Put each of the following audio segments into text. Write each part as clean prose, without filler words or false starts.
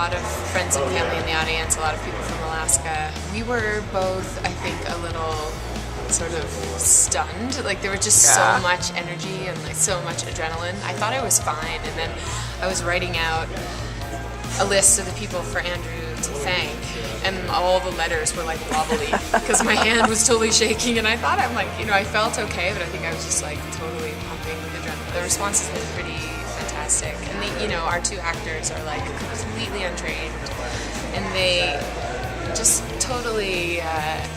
lot of friends and family in the audience, a lot of people from Alaska. We were both, I think, a little sort of stunned. Like there was just so much energy and like so much adrenaline. I thought I was fine, and then I was writing out a list of the people for Andrew to thank, and all the letters were like wobbly because my hand was totally shaking, and I thought I felt okay, but I think I was just like totally pumping with adrenaline. The response has been pretty fantastic, and our two actors are like completely untrained, and they just totally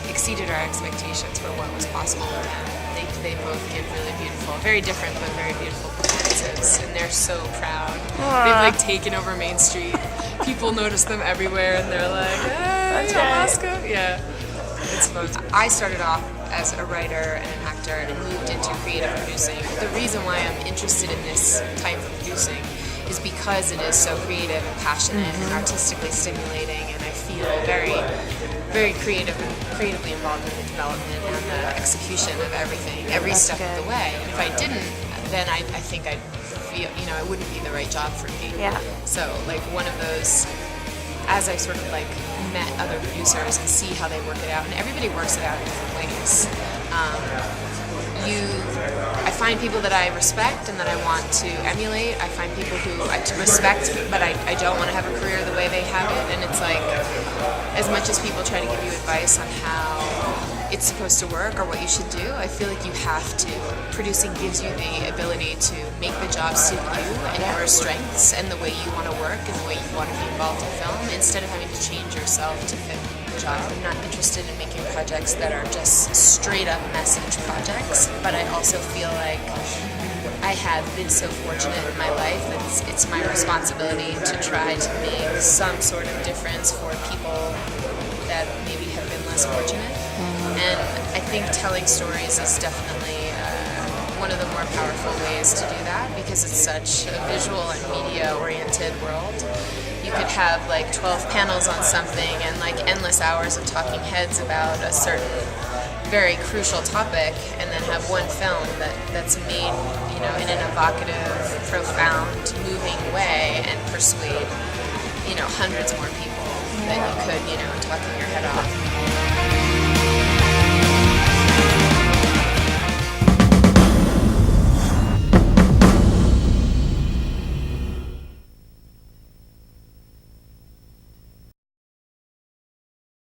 exceeded our expectations for what was possible with them. They both give really beautiful, very different but very beautiful performances, and they're so proud. They've like taken over Main Street. People notice them everywhere, and they're like, "Hey, Alaska!" Yeah, it's fun. I started off as a writer and an actor, and moved into creative producing. The reason why I'm interested in this type of producing is because it is so creative and passionate and artistically stimulating, and I feel very, very creatively involved in the development and the execution of everything, every step of the way. And if I didn't, then I think I'd feel, it wouldn't be the right job for me. Yeah. So like one of those, as I sort of like met other producers and see how they work it out, and everybody works it out in different ways. I find people that I respect and that I want to emulate. I find people who I respect, but I don't want to have a career the way they have it. And it's like, as much as people try to give you advice on how it's supposed to work or what you should do, I feel like you have to. Producing gives you the ability to make the job suit you and your strengths and the way you want to work and the way you want to be involved in film, instead of having to change yourself to fit the job. I'm not interested in making projects that are just straight up message projects, but I also feel like I have been so fortunate in my life that it's my responsibility to try to make some sort of difference for people that maybe have been less fortunate. And I think telling stories is definitely one of the more powerful ways to do that, because it's such a visual and media-oriented world. You could have like 12 panels on something and like endless hours of talking heads about a certain very crucial topic, and then have one film that's made, in an evocative, profound, moving way and persuade, hundreds more people than you could, talking your head off.